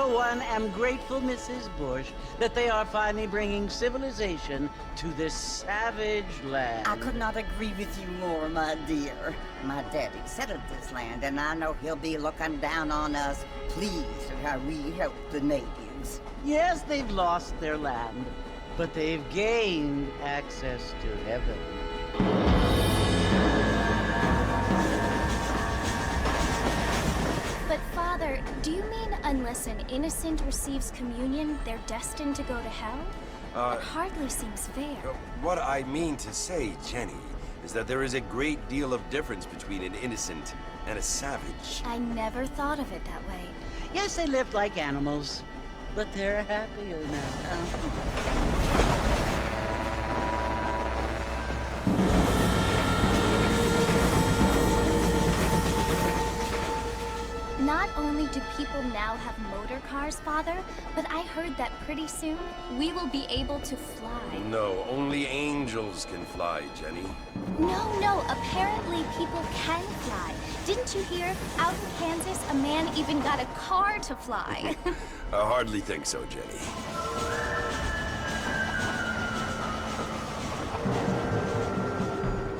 for one, am grateful, Mrs. Bush, that they are finally bringing civilization to this savage land. I could not agree with you more, my dear. My daddy settled this land, and I know he'll be looking down on us, pleased at how we help the natives. Yes, they've lost their land, but they've gained access to heaven. But Father, do you mean unless an innocent receives communion, they're destined to go to hell? That hardly seems fair. What I mean to say, Jenny, is that there is a great deal of difference between an innocent and a savage. I never thought of it that way. Yes, they lived like animals, but they're happier now. Not only do people now have motor cars, Father, but I heard that pretty soon we will be able to fly. No, only angels can fly, Jenny. No, apparently people can fly. Didn't you hear? Out in Kansas, a man even got a car to fly. I hardly think so, Jenny.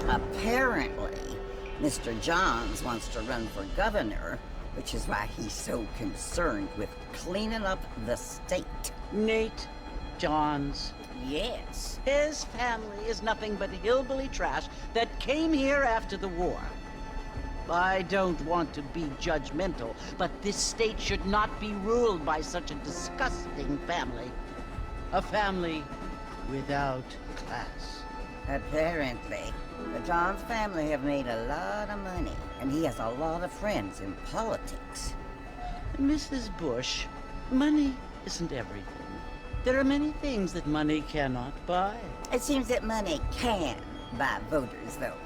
Apparently, Mr. Johns wants to run for governor, which is why he's so concerned with cleaning up the state. Nate Johns. Yes. His family is nothing but hillbilly trash that came here after the war. I don't want to be judgmental, but this state should not be ruled by such a disgusting family. A family without class. Apparently. The Johns family have made a lot of money, and he has a lot of friends in politics. Mrs. Bush, money isn't everything. There are many things that money cannot buy. It seems that money can buy voters, though.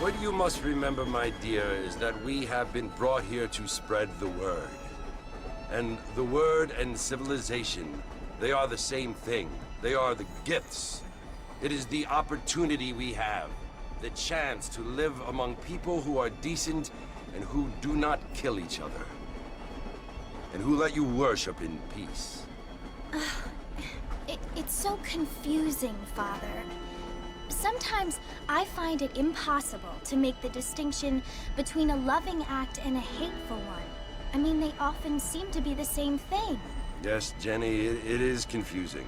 What you must remember, my dear, is that we have been brought here to spread the word. And the word and civilization, they are the same thing. They are the gifts. It is the opportunity we have, the chance to live among people who are decent and who do not kill each other. And who let you worship in peace. It's so confusing, Father. Sometimes I find it impossible to make the distinction between a loving act and a hateful one. I mean, they often seem to be the same thing. Yes, Jenny, it is confusing.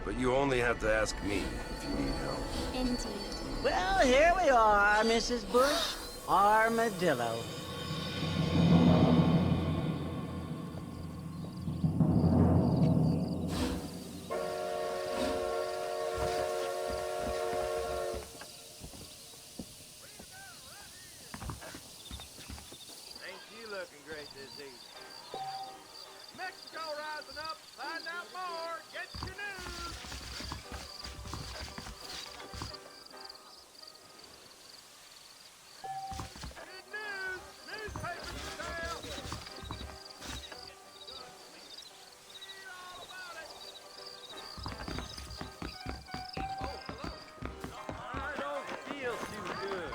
But you only have to ask me if you need help. Indeed. Well, here we are, Mrs. Bush. Armadillo. Looking great this evening. Mexico rising up, find out more, get your news. Good news, newspapers for sale. Read all about it. Oh, hello. I don't feel too good.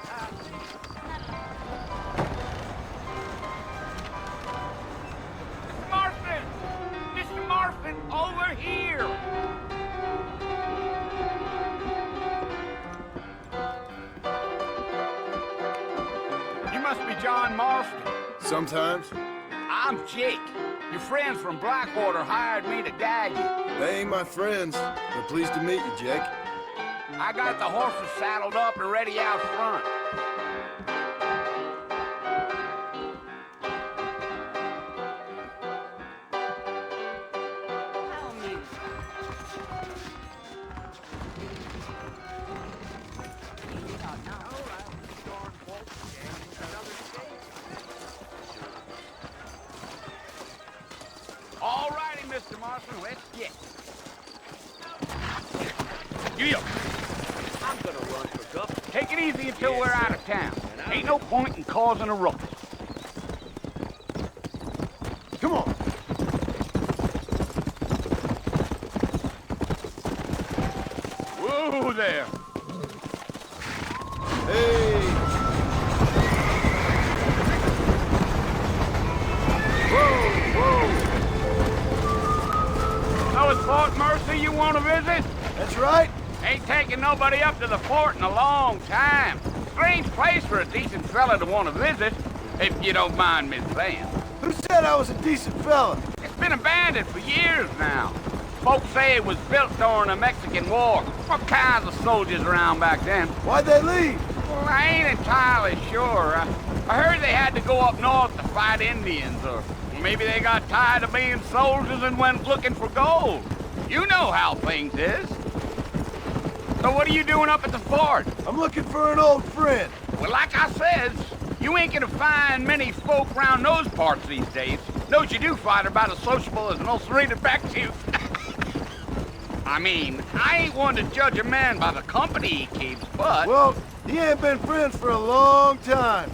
Over here! You must be John Marston. Sometimes. I'm Jake. Your friends from Blackwater hired me to guide you. They ain't my friends. But pleased to meet you, Jake. I got the horses saddled up and ready out front. All righty, Mr. Marston, let's get. Yeah. I'm gonna run for governor. Take it easy until we're out of town. Ain't no point in causing a ruckus. Come on. Whoa there. Hey. So it's Fort Mercy you want to visit? That's right. Ain't taken nobody up to the fort in a long time. Strange place for a decent fella to want to visit, if you don't mind me saying. Who said I was a decent fella? It's been abandoned for years now. Folks say it was built during the Mexican War. What kinds of soldiers around back then? Why'd they leave? Well, I ain't entirely sure. I heard they had to go up north to fight Indians, or maybe they got tired of being soldiers and went looking for gold. You know how things is. So what are you doing up at the fort? I'm looking for an old friend. Well, like I said, you ain't gonna find many folk around those parts these days. Those you do find are about as sociable as an ulcerated back tooth. I mean, I ain't one to judge a man by the company he keeps, but... Well, he ain't been friends for a long time.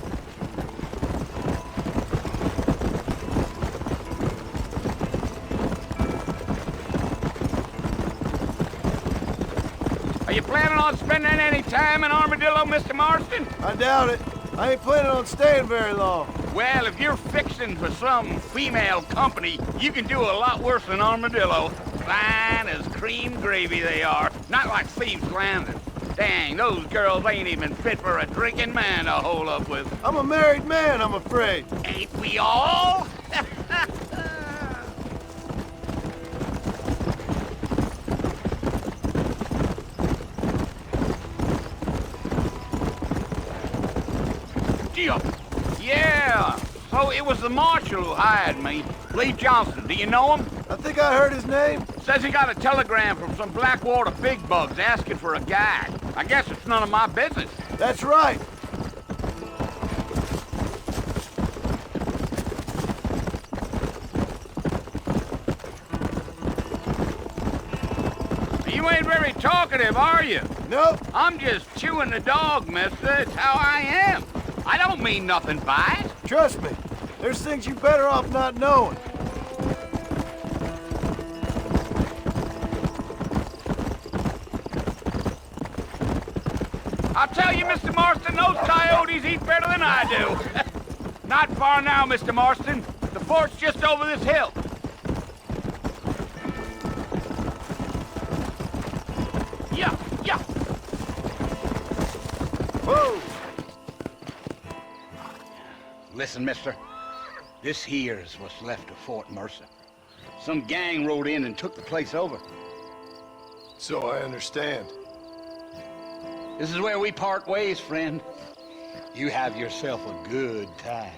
Are you planning on spending any time in Armadillo, Mr. Marston? I doubt it. I ain't planning on staying very long. Well, if you're fixing for some female company, you can do a lot worse than Armadillo. Fine as cream gravy they are. Not like Thieves' Landing. Dang, those girls ain't even fit for a drinking man to hole up with. I'm a married man, I'm afraid. Ain't we all? Yeah, so it was the marshal who hired me. Lee Johnson, do you know him? I think I heard his name. Says he got a telegram from some Blackwater big bugs asking for a guide. I guess it's none of my business. That's right. You ain't very talkative, are you? Nope. I'm just chewing the dog, mister. It's how I am. I don't mean nothing by it. Trust me. There's things you better off not knowing. I'll tell you, Mr. Marston, those coyotes eat better than I do. Not far now, Mr. Marston. The fort's just over this hill. Yeah, yeah. Whoa! Listen, mister. This here's what's left of Fort Mercer. Some gang rode in and took the place over. So I understand. This is where we part ways, friend. You have yourself a good time.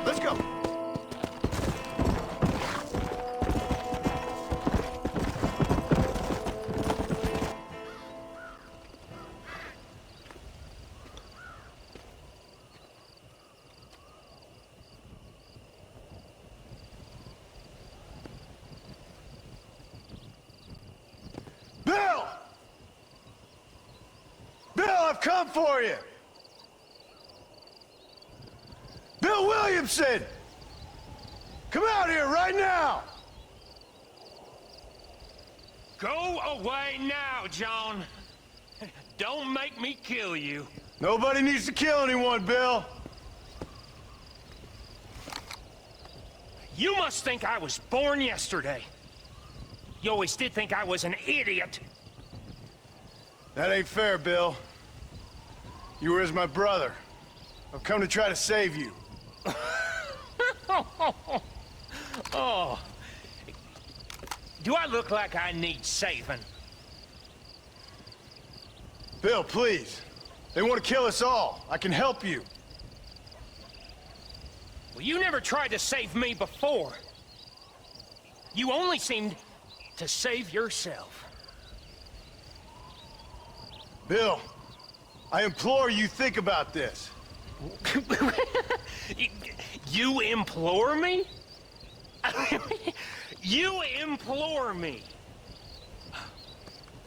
Let's go. Bill! Bill, I've come for you! Bill Williamson! Come out here right now! Go away now, John. Don't make me kill you. Nobody needs to kill anyone, Bill. You must think I was born yesterday. You always did think I was an idiot. That ain't fair, Bill. You were as my brother. I've come to try to save you. Oh. Do I look like I need saving? Bill, please. They want to kill us all. I can help you. Well, you never tried to save me before. You only seemed to save yourself. Bill, I implore you think about this. You implore me? You implore me?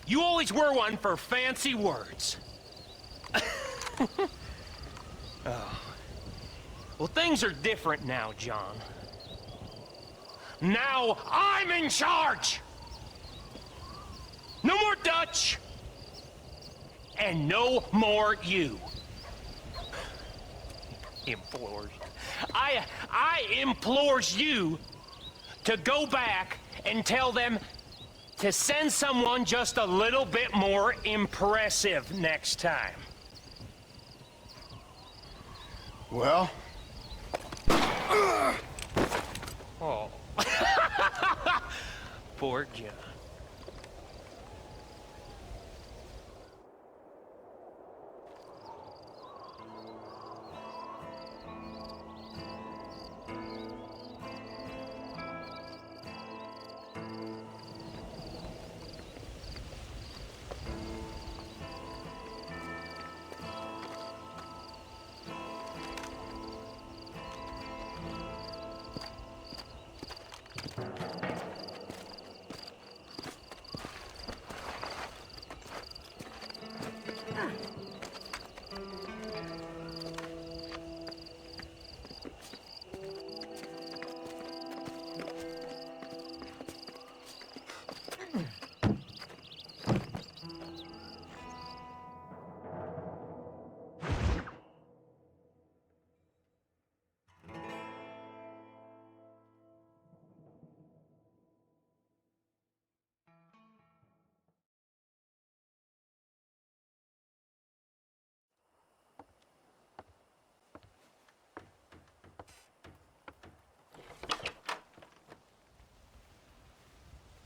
You always were one for fancy words. Oh. Well, things are different now, John. Now I'm in charge! No more Dutch! And no more you. Implores. I implores you to go back and tell them to send someone just a little bit more impressive next time. Well? Oh. Poor John.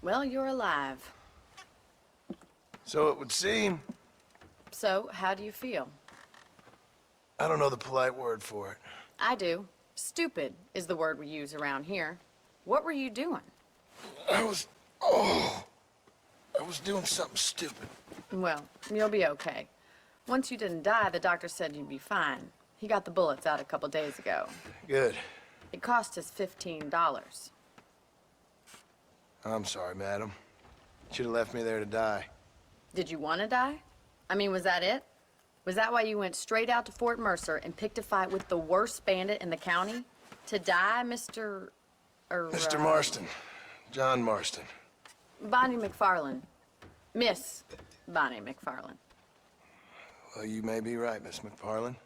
Well, you're alive. So it would seem. So, how do you feel? I don't know the polite word for it. I do. Stupid is the word we use around here. What were you doing? I was doing something stupid. Well, you'll be okay. Once you didn't die, the doctor said you'd be fine. He got the bullets out a couple days ago. Good. It cost us $15. I'm sorry, madam. Should have left me there to die. Did you want to die? I mean, was that it? Was that why you went straight out to Fort Mercer and picked a fight with the worst bandit in the county? To die, Mr. Mr. Marston. John Marston. Bonnie McFarlane. Miss Bonnie McFarlane. Well, you may be right, Miss McFarlane.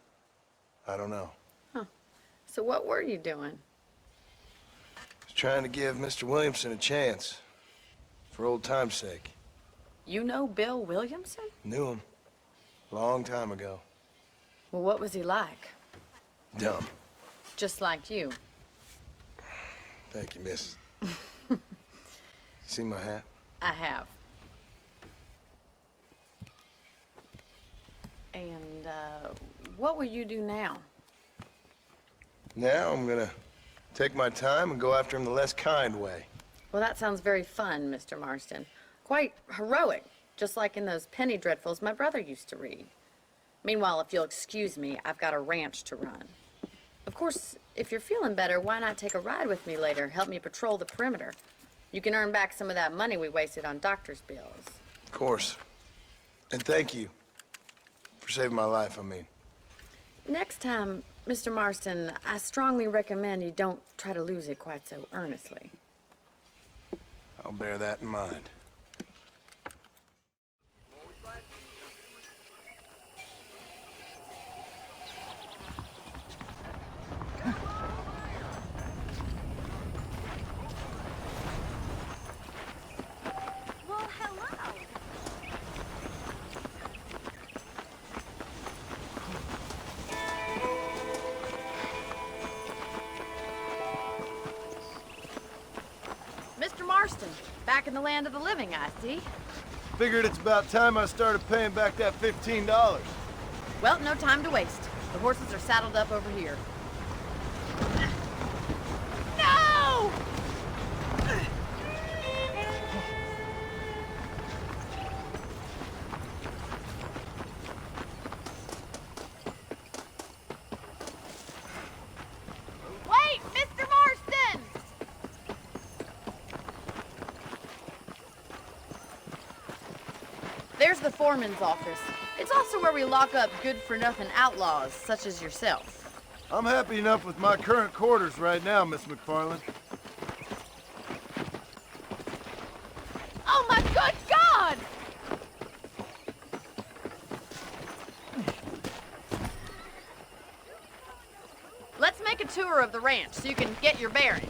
I don't know. So what were you doing? I was trying to give Mr. Williamson a chance. For old time's sake. You know Bill Williamson? Knew him. Long time ago. Well, what was he like? Dumb. Just like you. Thank you, miss. See my hat? I have. And, what will you do now? Now I'm gonna take my time and go after him the less kind way. Well, that sounds very fun, Mr. Marston. Quite heroic, just like in those penny dreadfuls my brother used to read. Meanwhile, if you'll excuse me, I've got a ranch to run. Of course, if you're feeling better, why not take a ride with me later? Help me patrol the perimeter. You can earn back some of that money we wasted on doctor's bills. Of course. And thank you for saving my life, I mean. Next time, Mr. Marston, I strongly recommend you don't try to lose it quite so earnestly. I'll bear that in mind. Well, hello. Mr. Marston, back in the land of the living, I see. Figured it's about time I started paying back that $15. Well, no time to waste. The horses are saddled up over here. No! Wait, Mr. Marston! There's the foreman's office. It's also where we lock up good-for-nothing outlaws, such as yourself. I'm happy enough with my current quarters right now, Miss McFarlane. Oh my good God! tour of the ranch so you can get your bearings.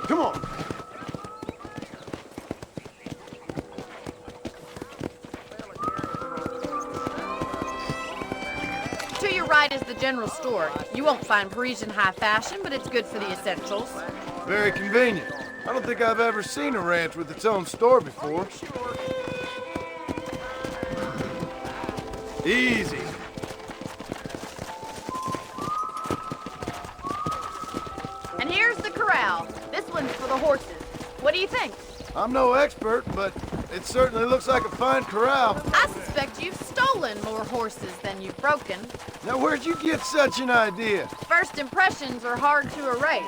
Come on. To your right is the general store. You won't find Parisian high fashion, but it's good for the essentials. Very convenient. I don't think I've ever seen a ranch with its own store before. Easy. And here's the corral. This one's for the horses. What do you think? I'm no expert, but it certainly looks like a fine corral. I suspect you've stolen more horses than you've broken. Now, where'd you get such an idea? First impressions are hard to erase.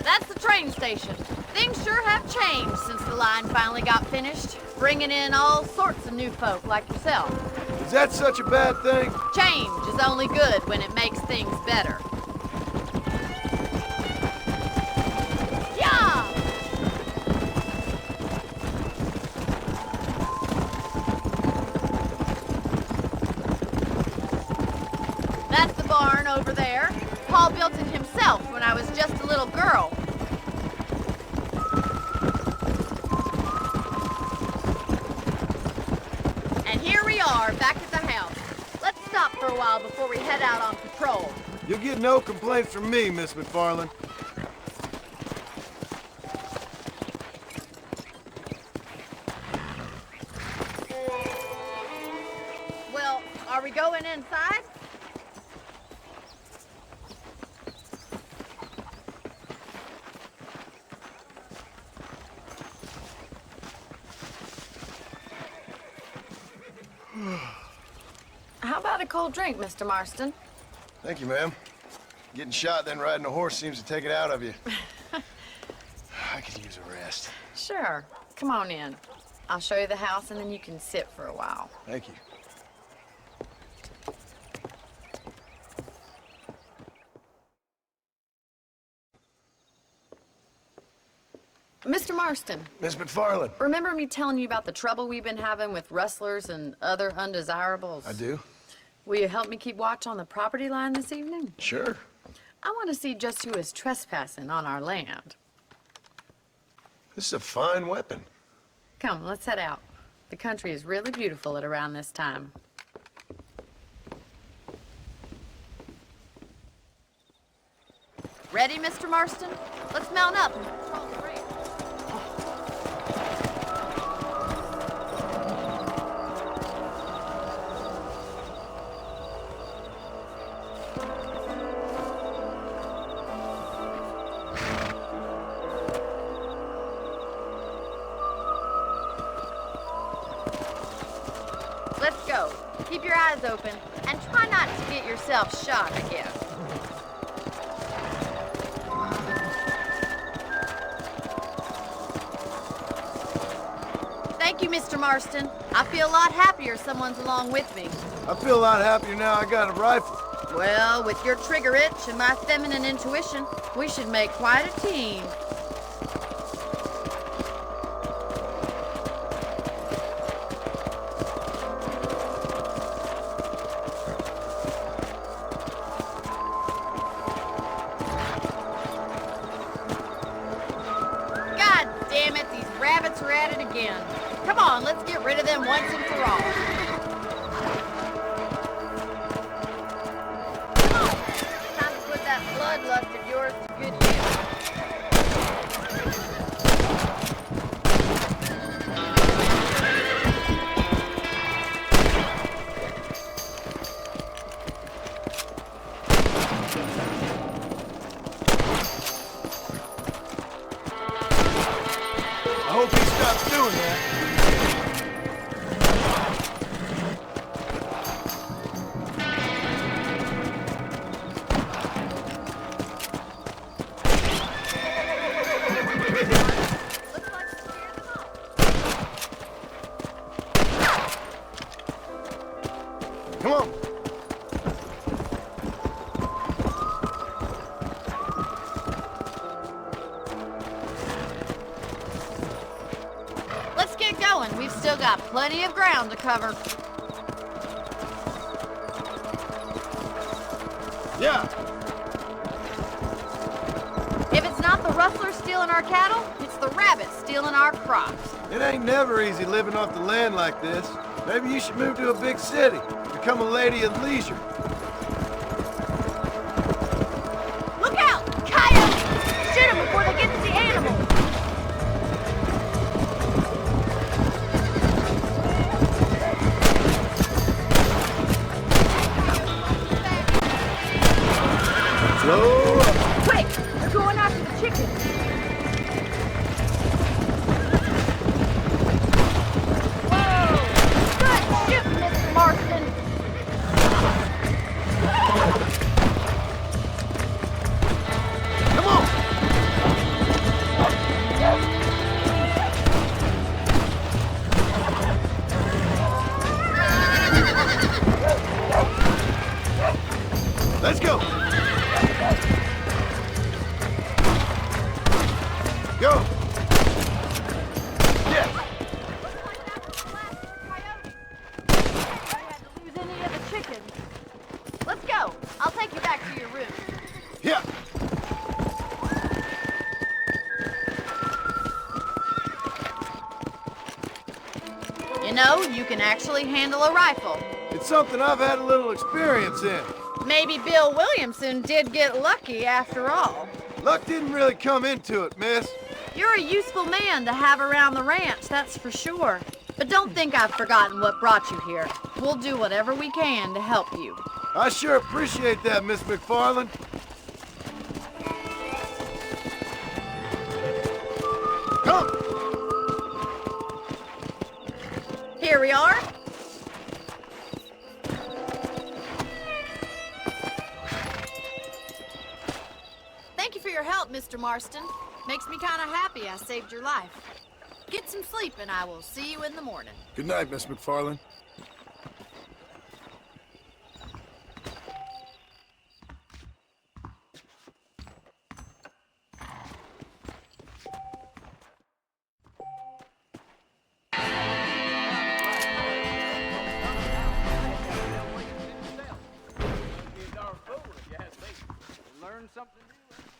That's the train station. Things sure have changed since the line finally got finished, bringing in all sorts of new folk like yourself. Is that such a bad thing? Change is only good when it makes things better. Yeah! That's the barn over there. Paul built it himself when I was just a little girl. And here we are, back at the house. Let's stop for a while before we head out on patrol. You'll get no complaints from me, Miss McFarland. Well, are we going inside? How about a cold drink, Mr. Marston? Thank you, ma'am. Getting shot, then riding a horse seems to take it out of you. I could use a rest. Sure. Come on in. I'll show you the house and then you can sit for a while. Thank you. Mr. Marston, Miss McFarland. remember me telling you about the trouble we've been having with rustlers and other undesirables? I do. Will you help me keep watch on the property line this evening? Sure. I want to see just who is trespassing on our land. This is a fine weapon. Come, let's head out. The country is really beautiful at around this time. Ready, Mr. Marston? Let's mount up and patrol the range. Let's go. Keep your eyes open and try not to get yourself shot again. Thank you, Mr. Marston. I feel a lot happier someone's along with me. I feel a lot happier now I got a rifle. Well, with your trigger itch and my feminine intuition, we should make quite a team. God damn it, these rabbits are at it again. Come on, let's get rid of them once and for all. Come on, time to put that bloodlust of yours to good use. I hope he stops doing that. Looks like you scared them off. Come on. Let's get going. We've still got plenty of ground to cover. Yeah. If it's not the rustlers stealing our cattle, it's the rabbits stealing our crops. It ain't never easy living off the land like this. Maybe you should move to a big city. Become a lady of leisure. Look out! Coyotes! Shoot them before they get to the animals! Slow up. Quick! They're going after the chickens! Whoa! Good shooting, Mr. Marston! Come on. Let's go. Go. Yes. Lose any of the chickens. Let's go. I'll take you back to your room. Yeah. You know, you can actually handle a rifle. It's something I've had a little experience in. Maybe Bill Williamson did get lucky after all. Luck didn't really come into it, miss. You're a useful man to have around the ranch, that's for sure. But don't think I've forgotten what brought you here. We'll do whatever we can to help you. I sure appreciate that, Miss McFarland. Come. Here we are. Thank you for your help, Mr. Marston. Makes me kind of happy I saved your life. Get some sleep and I will see you in the morning. Good night, Miss McFarland. Learn something new.